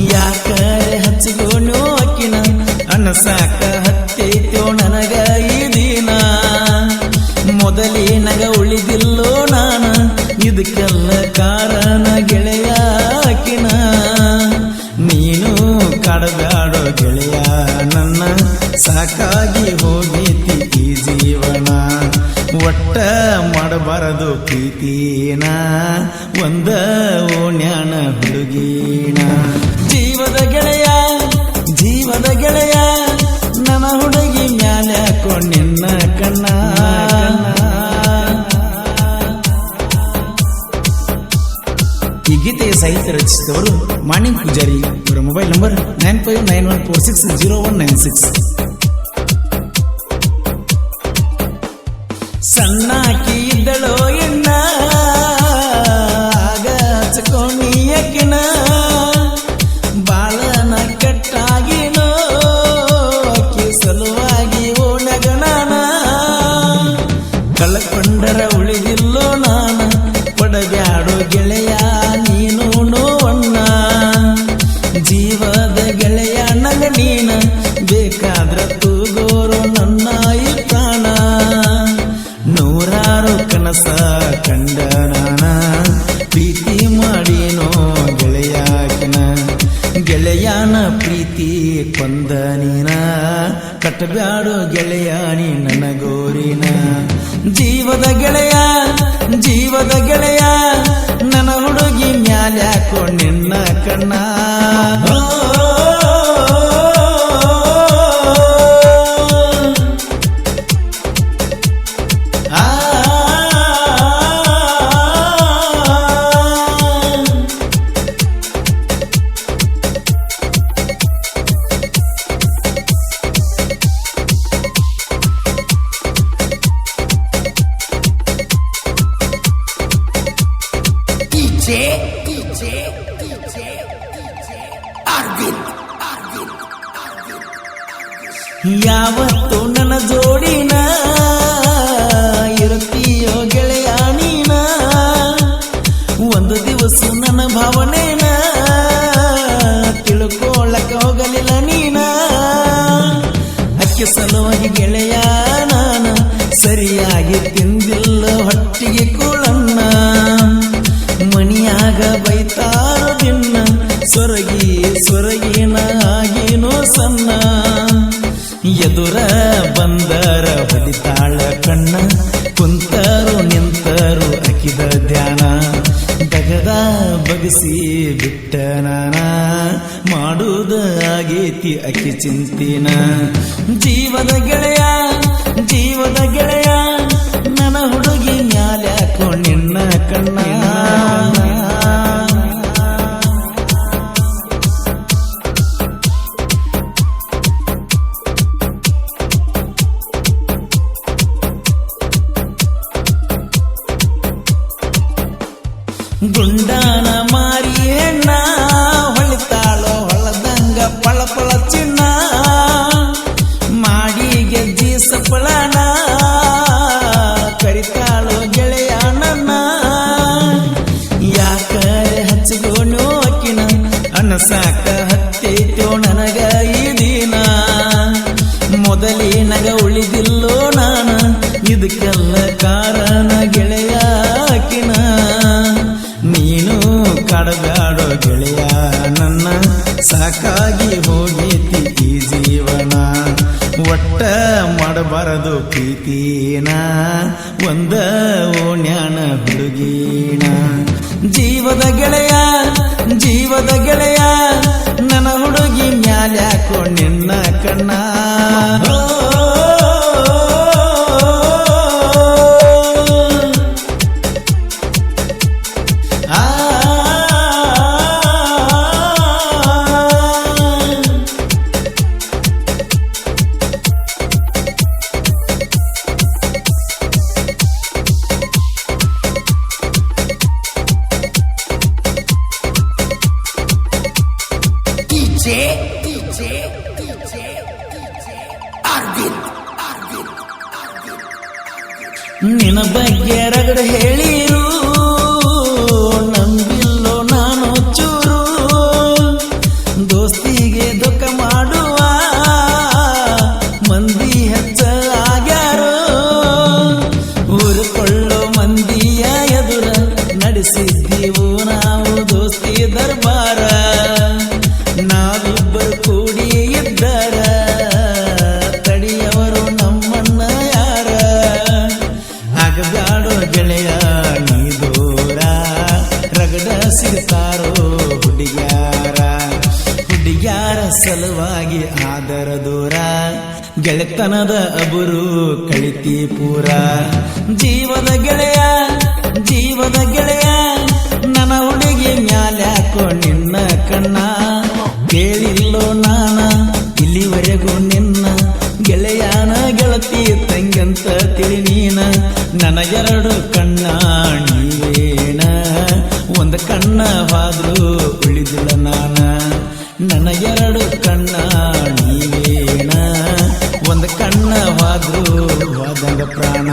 ಯಾಕರೆ ಹಚ್ಚಿಗೋನು ಅಕ್ಕಿನ ಅನಸಾಕ ಹತ್ತೈತೋ ನನಗ ಈ ದಿನ ಮೊದಲಿನಗ ಉಳಿದಿಲ್ಲೋ ನಾನ ಇದಕ್ಕೆಲ್ಲ ಕಾರಣ ಗೆಳೆಯಾಕಿನ ನೀನು ಕಾಡಬ್ಯಾಡೋ ಗೆಳೆಯ ನನ್ನ ಸಾಕಾಗಿ ಹೋಗೈತಿ ಈ ಜೀವನ ಒಟ್ಟ ಮಾಡಬಾರದು ಪ್ರೀತಿನ ಒಂದ ಓಣ್ಯಾನ ಹುಡುಗಿನ ಜೀವದ ಗೆಳೆಯ ನನ್ನ ಹುಡುಗಿ ಮ್ಯಾಲೆ ಹಾಕೊಂಡಿನ್ನ ಕಣ್ಣ ಈ ಗೀತೆಯ ಸಾಹಿತ್ಯ ರಚಿಸಿದವರು ಮಾಣಿಕ್ ಪೂಜಾರಿ ಇವರ ಮೊಬೈಲ್ ನಂಬರ್ 9591460196 ಸಣ್ಣಾಕಿ ಇದ್ದಳೋ ಎಣ್ಣ ಆಗ ಹಚ್ಕೊಂಡಿಯಕಿನ ಬಾಳನ ಕೆಟ್ಟಾಗಿನೋ ಅಕ್ಕಿ ಸಲುವಾಗಿ ಓಣಗಣನ ಕಳ್ಕೊಂಡರ ಉಳಿದಿಲ್ಲೋ ನಾನ ಪಡಬ್ಯಾಡೋ ಗೆಳೆಯ ನೀನು ನೋವಣ್ಣ ಜೀವದ ಗೆಳೆಯ ನಗ ನೀನ ಬೇಕಾದ್ರ ತೂಗೋರು ನನ್ನ ಈ ಪ್ರಾಣ ನೂರಾರು ಕನಸ ಕಂಡ ನಾನ ಪ್ರೀತಿ ಮಾಡಿನೋ ಗೆಳೆಯಾಕಿನ ಗೆಳೆಯನ ಪ್ರೀತಿ ಕೊಂದ ನೀನ ಕಟ್ಟಬ್ಯಾಡೋ ಗೆಳೆಯಾನಿ ನನ್ನ ಗೋರಿನ ಜೀವದ ಗೆಳೆಯ ನನ್ನ ಹುಡುಗಿ ಮ್ಯಾಲೆ ಹಾಕೊಂಡಿನ್ನ ಕಣ್ಣ ಯಾವತ್ತು ನನ್ನ ಜೋಡಿನ ಇರುತ್ತೀಯೋ ಗೆಳೆಯ ನೀನ ಒಂದು ದಿವಸ ನನ್ನ ಭಾವನೆನ ತಿಳ್ಕೊಳ್ಳಕ ಹೋಗಲಿಲ್ಲ ನೀನ ಅಕ್ಕಿ ಸಲುವಾಗಿ ಗೆಳೆಯ ನಾನ ಸರಿಯಾಗಿ ತಿಂದಿಲ್ಲ ಹೊಟ್ಟಿಗೆ ಕೂಳನ್ನ ಮನಿಯಾಗ ಬೈತಾರೋ ದಿನ ಸೊರಗಿನ ಆಗಿನೋ ಸಣ್ಣ ಎದುರ ಬಂದರ ಹೊಡಿತಾಳ ಕಣ್ಣ ಕುಂತರು ನಿಂತರು ಅಕ್ಕಿದ ಧ್ಯಾನ ದಗದ ಬಗಸಿ ಬಿಟ್ಟ ನಾನ ಮಾಡುವುದ ಆಗೇತಿ ಅಕ್ಕಿ ಚಿಂತಿನ ಜೀವದ ಗೆಳೆಯ ನನ್ನ ಹುಡುಗಿ ಮ್ಯಾಲೆ ಹಾಕೊಂಡಿನ್ನ ಕಣ್ಣ ಗುಂಡಾನ ಮಾರಿ ಹೆಣ್ಣ ಹೊಳಿತಾಳೋ ಹೊಳದಂಗ ಪಳಪಳ ಚಿನ್ನ ಮಾಡಿ ಗೆಜ್ಜಿ ಸಪ್ಪಳನ ಕರಿತಾಳೋ ಗೆಳೆಯ ನನ್ನ ಯಾಕರೆ ಹಚ್ಚಿಗೋನು ಅಕ್ಕಿನ ಅನಸಾಕ ಹತ್ತೈತೋ ನನಗ ಈ ದಿನ ಮೊದಲಿನಗ ಉಳಿದಿಲ್ಲೋ ನಾನ ಇದಕ್ಕೆಲ್ಲ ಕಾರಣ ಗೆಳೆಯಾಕಿನ ನೀನು ಕಾಡಬ್ಯಾಡೋ ಗೆಳೆಯ ನನ್ನ ಸಾಕಾಗಿ ಹೋಗೈತಿ ಈ ಜೀವನ ಒಟ್ಟ ಮಾಡಬಾರದು ಪ್ರೀತಿನ ಒಂದ ಓಣ್ಯಾನ ಹುಡುಗಿನ ಜೀವದ ಗೆಳೆಯ ನನ್ನ ಹುಡುಗಿ ಮ್ಯಾಲೆ ಹಾಕೊಂಡಿನ್ನ ಕಣ್ಣ ನಿನ್ನ ಬಗ್ಗೆ ರಗಡ ಹೇಳಿರು ನಂಬಿಲ್ಲೋ ನಾನು ಚೂರು ಸಲುವಾಗಿ ಆದರ ದೂರ ಗೆಳೆತನದ ಅಬುರು ಕಳಿತಿ ಪೂರ ಜೀವದ ಗೆಳೆಯ ನನ್ನ ಹುಡುಗಿ ಮ್ಯಾಲ್ಯಾಕೋ ನಿನ್ನ ಕಣ್ಣ ಕೇಳಿಲ್ಲೋ ನಾನ ಇಲ್ಲಿವರೆಗೂ ನಿನ್ನ ಗೆಳೆಯನ ಗೆಳತಿ ತಂಗಂತ ತಿಳಿ ನೀನ ನನಗೆರಡು ಕಣ್ಣ ನೀವೇನ ಒಂದು ಕಣ್ಣ ಹಾದ್ರು ಉಳಿದಿಲ್ಲ ನಾನ ನನಗೆರಡು ಕಣ್ಣ ನೀವೇನ ಒಂದು ಕಣ್ಣ ಹಾದ್ರು ಹೋದಂಗ ಪ್ರಾಣ